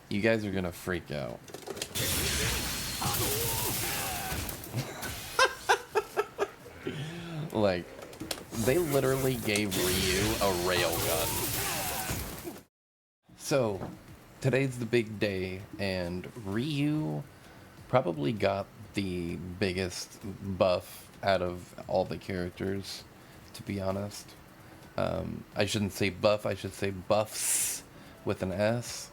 You guys are gonna freak out. Like, they literally gave Ryu a railgun. So, today's the big day, and Ryu probably got the biggest buff out of all the characters, to be honest. I shouldn't say buff, I should say buffs with an S,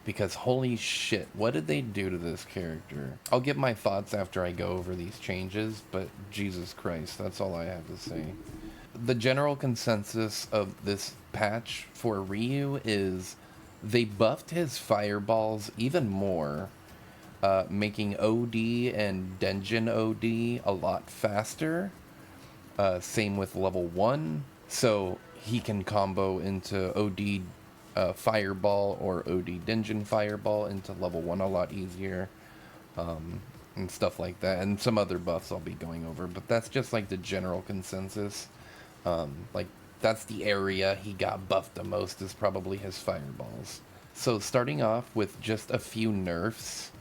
because holy shit, what did they do to this character? I'll give my thoughts after I go over these changes, but Jesus Christ, that's all I have to say. The general consensus of this patch for Ryu is they buffed his fireballs even more, making OD and Denjin OD a lot faster. Same with level 1, so he can combo into OD Fireball or OD Denjin Fireball into level 1 a lot easier, and stuff like that, and some other buffs I'll be going over, but that's just like the general consensus. Like, that's the area he got buffed the most, is probably his fireballs. So starting off with just a few nerfs,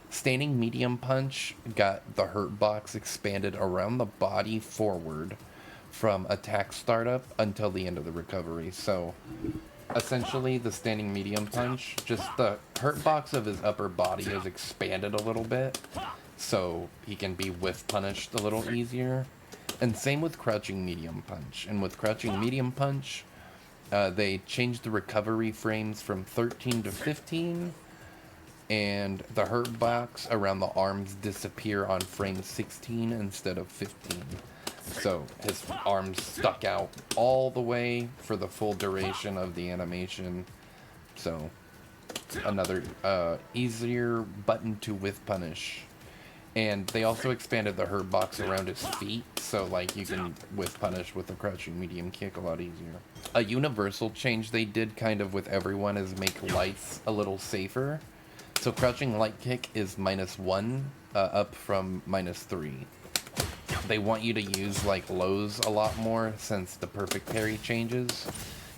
Standing Medium Punch got the hurt box expanded around the body forward from attack startup until the end of the recovery. So essentially the Standing Medium Punch, just the hurt box of his upper body is expanded a little bit, so he can be whiff punished a little easier. And same with Crouching Medium Punch. And with Crouching Medium Punch, they changed the recovery frames from 13 to 15, and the hurt box around the arms disappear on frame 16 instead of 15. So his arms stuck out all the way for the full duration of the animation. So another easier button to whiff punish. And they also expanded the hurt box around his feet, so like you can whiff punish with a crouching medium kick a lot easier. A universal change they did kind of with everyone is make lights a little safer. So crouching light kick is -1, up from -3. They want you to use like lows a lot more since the perfect parry changes.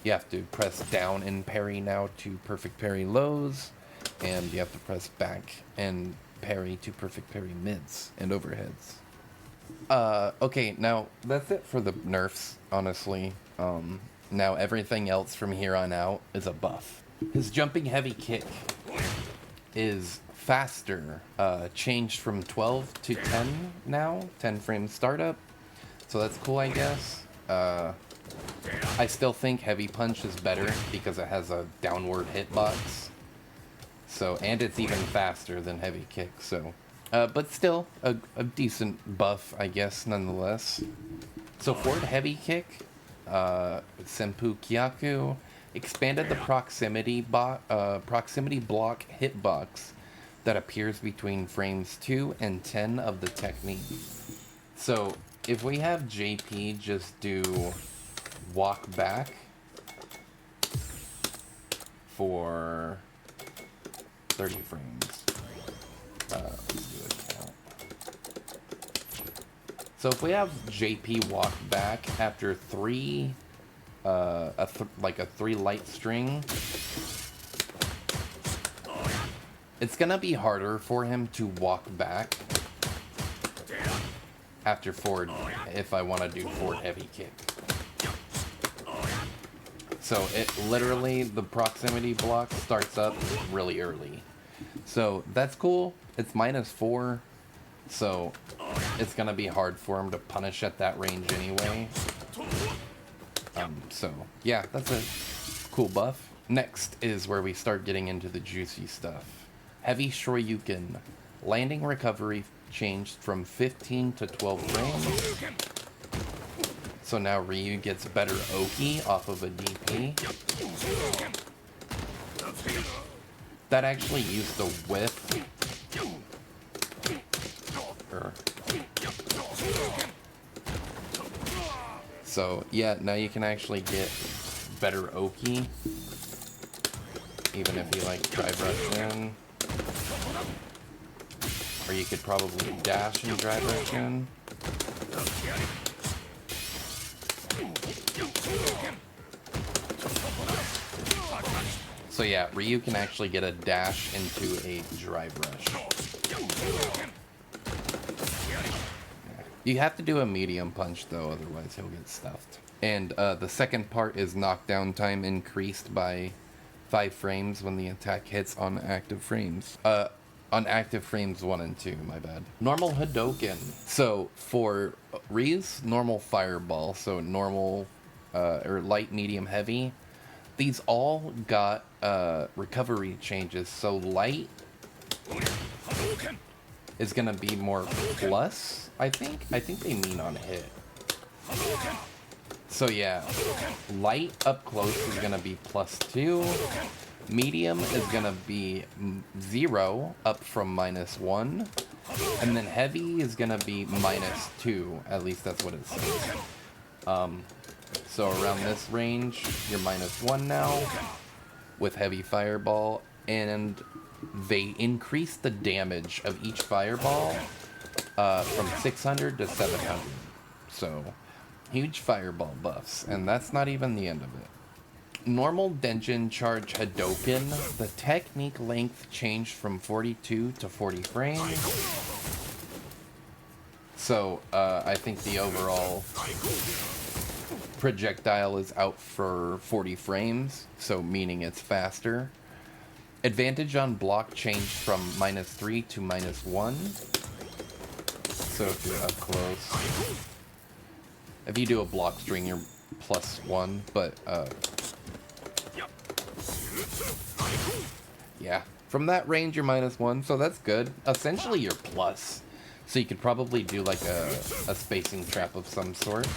You have to press down and parry now to perfect parry lows, and you have to press back and parry to perfect parry mids and overheads. Okay, now that's it for the nerfs, honestly. Now everything else from here on out is a buff. His jumping heavy kick is faster, changed from 12 to 10 now, 10 frame startup, so that's cool, I guess. I still think heavy punch is better because it has a downward hitbox. So, and it's even faster than heavy kick, so. But still, a decent buff, I guess, nonetheless. So forward heavy kick, Senpu Kyaku, expanded the proximity block hitbox that appears between frames 2 and 10 of the technique. So, if we have JP just do walk back for 30 frames. Let's do a count. So if we have JP walk back after 3, like a 3 light string, it's gonna be harder for him to walk back after forward if I want to do forward heavy kick. So it literally, the proximity block starts up really early. So that's cool. It's -4. So it's going to be hard for him to punish at that range anyway. So yeah, that's a cool buff. Next is where we start getting into the juicy stuff. Heavy Shoryuken. Landing recovery changed from 15 to 12 frames. So now Ryu gets better Oki off of a DP. That actually used the whiff. So yeah, now you can actually get better Oki. Even if you like drive rush in. Or you could probably dash and drive rush in. So yeah, Ryu can actually get a dash into a drive rush. You have to do a medium punch though, otherwise he'll get stuffed. And the second part is knockdown time increased by 5 frames when the attack hits on active frames. On active frames 1 and 2, my bad. Normal Hadoken. So for Ryu's normal fireball, so normal or light, medium, heavy, these all got recovery changes. So light is gonna be more plus, I think. I think they mean on hit. So yeah, light up close is gonna be +2. Medium is gonna be 0, up from -1. And then heavy is gonna be -2. At least that's what it says. So around this range, you're -1 now with heavy fireball, and they increase the damage of each fireball from 600 to 700. So huge fireball buffs, and that's not even the end of it. Normal Denjin Charge Hadoken, the technique length changed from 42 to 40 frames. So I think the overall projectile is out for 40 frames, so meaning it's faster. Advantage on block changed from -3 to -1. So if you're up close, if you do a block string, you're +1, but yeah, from that range you're -1, so that's good. Essentially you're plus, so you could probably do like a spacing trap of some sort.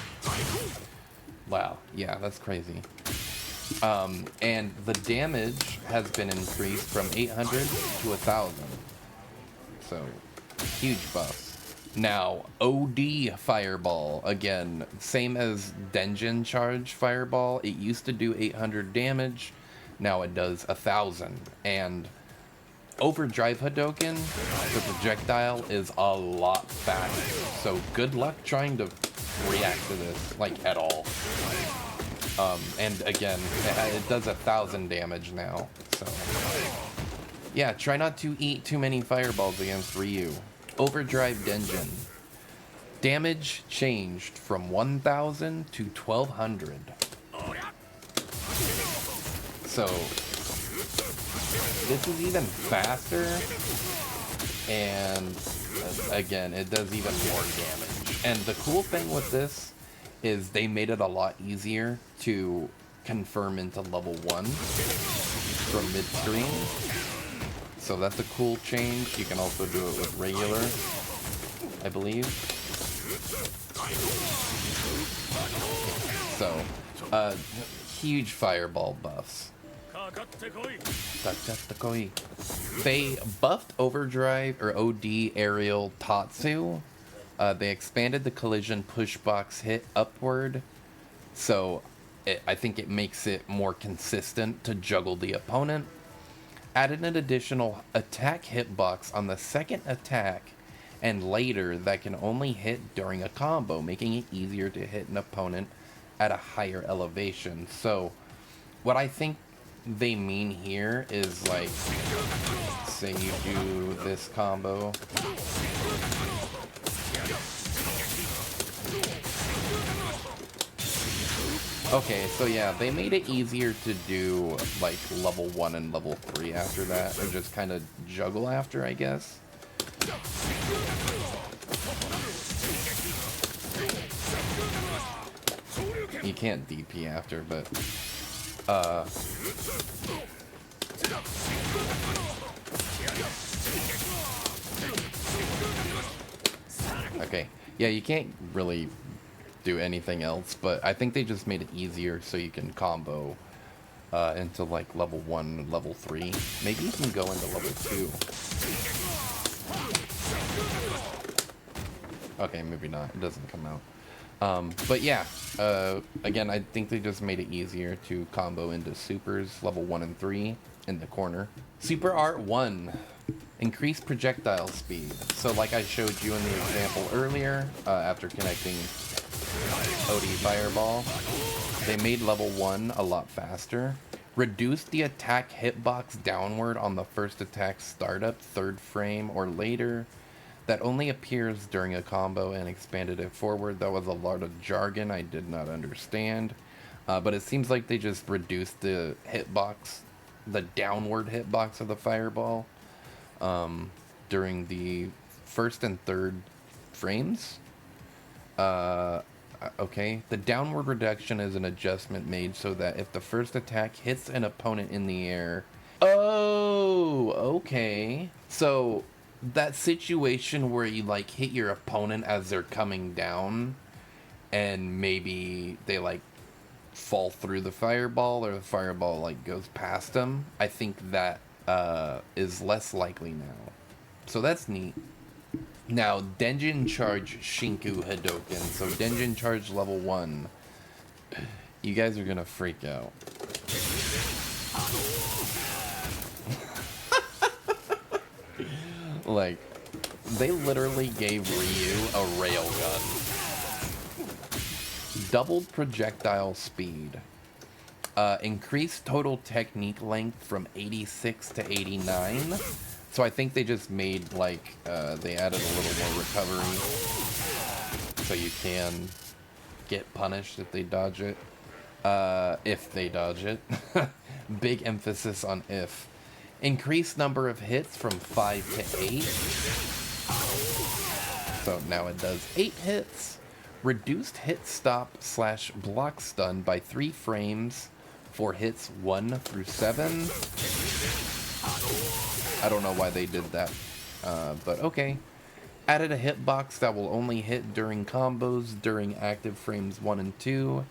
Wow, yeah, that's crazy. And the damage has been increased from 800 to 1,000. So, huge buffs. Now, OD Fireball. Again, same as Denjin Charge Fireball. It used to do 800 damage. Now it does 1,000. And Overdrive Hadoken, the projectile is a lot faster. So, good luck trying to react to this, like, at all. And again, it does 1,000 damage now, so yeah, try not to eat too many fireballs against Ryu. Overdrive Denjin. Damage changed from 1,000 to 1,200. So this is even faster, and again, it does even more damage. And the cool thing with this is they made it a lot easier to confirm into level 1 from mid-screen. So that's a cool change. You can also do it with regular, I believe. So, huge fireball buffs. They buffed Overdrive, or OD Aerial Tatsu. They expanded the collision push box hit upward, so I think it makes it more consistent to juggle the opponent. Added an additional attack hitbox on the second attack and later that can only hit during a combo, making it easier to hit an opponent at a higher elevation. So what I think they mean here is, like, say you do this combo. Okay, so yeah, they made it easier to do, like, level 1 and level 3 after that, or just kind of juggle after, I guess. You can't DP after, but, okay, yeah, you can't really do anything else, but I think they just made it easier so you can combo into, like, level 1 and level 3. Maybe you can go into level 2. Okay, maybe not. It doesn't come out. But yeah, again, I think they just made it easier to combo into supers level 1 and 3 in the corner. Super Art 1. Increased projectile speed. So like I showed you in the example earlier, after connecting OD Fireball, they made level 1 a lot faster, Reduce the attack hitbox downward on the first attack startup, third frame, or later. That only appears during a combo, and expanded it forward. That was a lot of jargon I did not understand. But it seems like they just reduced the hitbox, the downward hitbox of the fireball during the first and third frames. Okay, the downward reduction is an adjustment made so that if the first attack hits an opponent in the air... Oh, okay. So that situation where you like hit your opponent as they're coming down and maybe they like fall through the fireball or the fireball like goes past them, I think that is less likely now. So that's neat. Now, Denjin Charge Shinku Hadoken. So Denjin Charge level 1. You guys are gonna freak out. Like, they literally gave Ryu a railgun. Doubled projectile speed. Increased total technique length from 86 to 89. So I think they just made, like, they added a little more recovery. So you can get punished if they dodge it. If they dodge it. Big emphasis on if. Increased number of hits from 5 to 8. So now it does 8 hits. Reduced hit stop / block stun by 3 frames for hits 1 through 7. I don't know why they did that, but okay. Added a hitbox that will only hit during combos during active frames 1 and 2,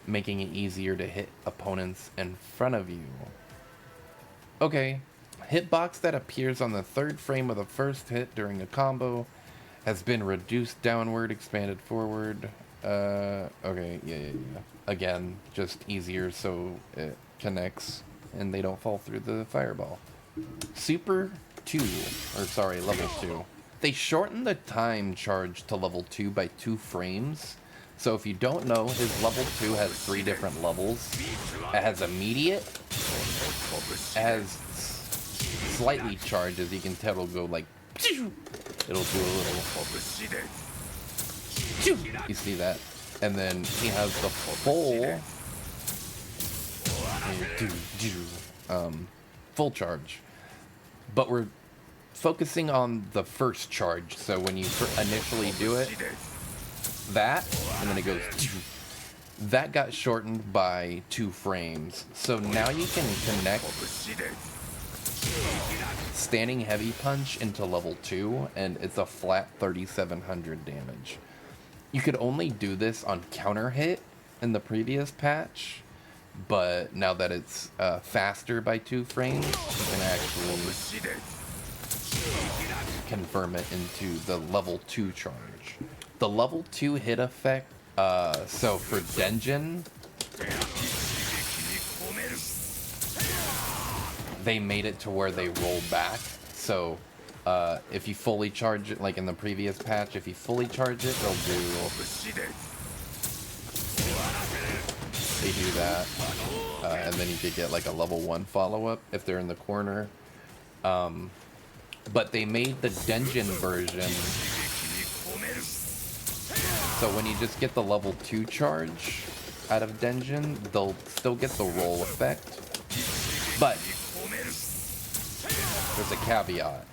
making it easier to hit opponents in front of you. Okay. Hitbox that appears on the third frame of the first hit during a combo has been reduced downward, expanded forward. Okay, yeah. Again, just easier so it connects and they don't fall through the fireball. Super 2, or sorry, level 2. They shortened the time charge to level 2 by 2 frames. So if you don't know, his level 2 has 3 different levels. It has immediate, it has slightly charged, as you can tell, it'll go like, it'll do a little, you see that? And then he has the full, full charge. But we're focusing on the first charge, so when you initially do it, that, and then it goes, that got shortened by 2 frames. So now you can connect standing heavy punch into level 2, and it's a flat 3700 damage. You could only do this on counter hit in the previous patch, but now that it's faster by 2 frames, you can actually confirm it into the level 2 charge. The level 2 hit effect, so for Denjin, they made it to where they roll back. So if you fully charge it, like in the previous patch, if you fully charge it, they'll do, they do that. And then you could get like a level 1 follow-up if they're in the corner. But they made the Denjin version, so when you just get the level 2 charge out of Denjin, they'll still get the roll effect. But there's a caveat.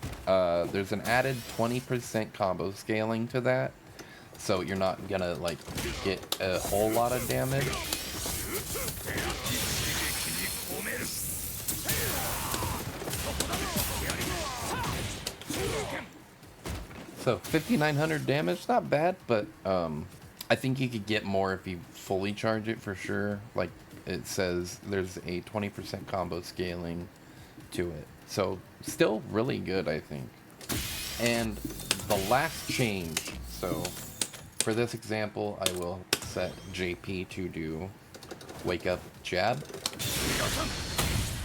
There's an added 20% combo scaling to that, so you're not gonna like get a whole lot of damage. So 5,900 damage, not bad, but I think you could get more if you fully charge it for sure. Like it says, there's a 20% combo scaling to it. So still really good, I think. And the last change, so for this example, I will set JP to do wake up jab.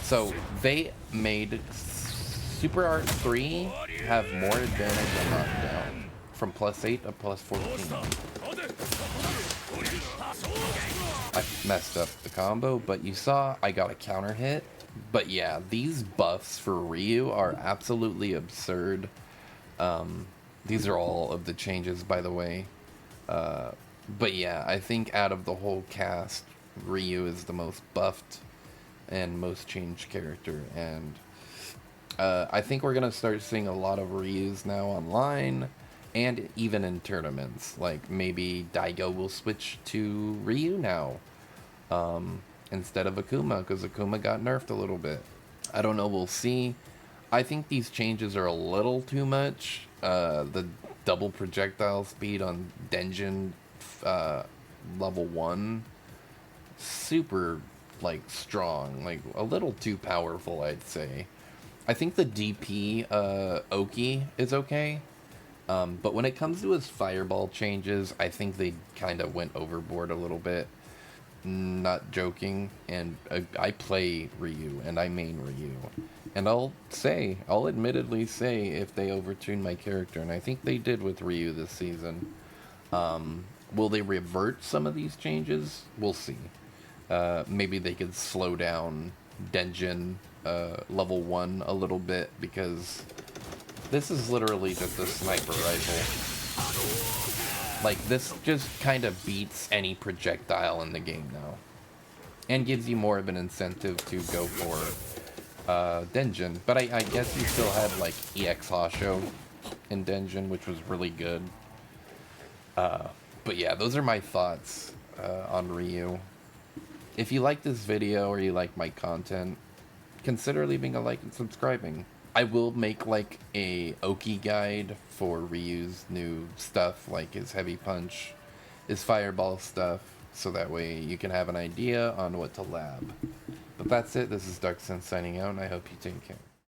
So they made Super Art 3 have more advantage on knockdown, from +8 to +14. I messed up the combo, but you saw I got a counter hit. But yeah, these buffs for Ryu are absolutely absurd. These are all of the changes, by the way. But yeah, I think out of the whole cast, Ryu is the most buffed and most changed character. And I think we're going to start seeing a lot of Ryus now online and even in tournaments. Like maybe Daigo will switch to Ryu now instead of Akuma, because Akuma got nerfed a little bit. I don't know, we'll see. I think these changes are a little too much. The double projectile speed on Denjin level 1, super, like, strong. Like, a little too powerful, I'd say. I think the DP Oki is okay. But when it comes to his fireball changes, I think they kind of went overboard a little bit. Not joking. And I play Ryu, and I main Ryu. And I'll admittedly say if they overtuned my character, and I think they did with Ryu this season. Will they revert some of these changes? We'll see. Maybe they could slow down Denjin level 1 a little bit, because this is literally just a sniper rifle. Like, this just kind of beats any projectile in the game now. And gives you more of an incentive to go for Denjin. But I guess you still had, like, EX Hasho in Denjin, which was really good. But yeah, those are my thoughts on Ryu. If you like this video or you like my content, consider leaving a like and subscribing. I will make like a Oki guide for Ryu's new stuff, like his heavy punch, his fireball stuff, so that way you can have an idea on what to lab. But that's it, this is DarkSense signing out, and I hope you take care.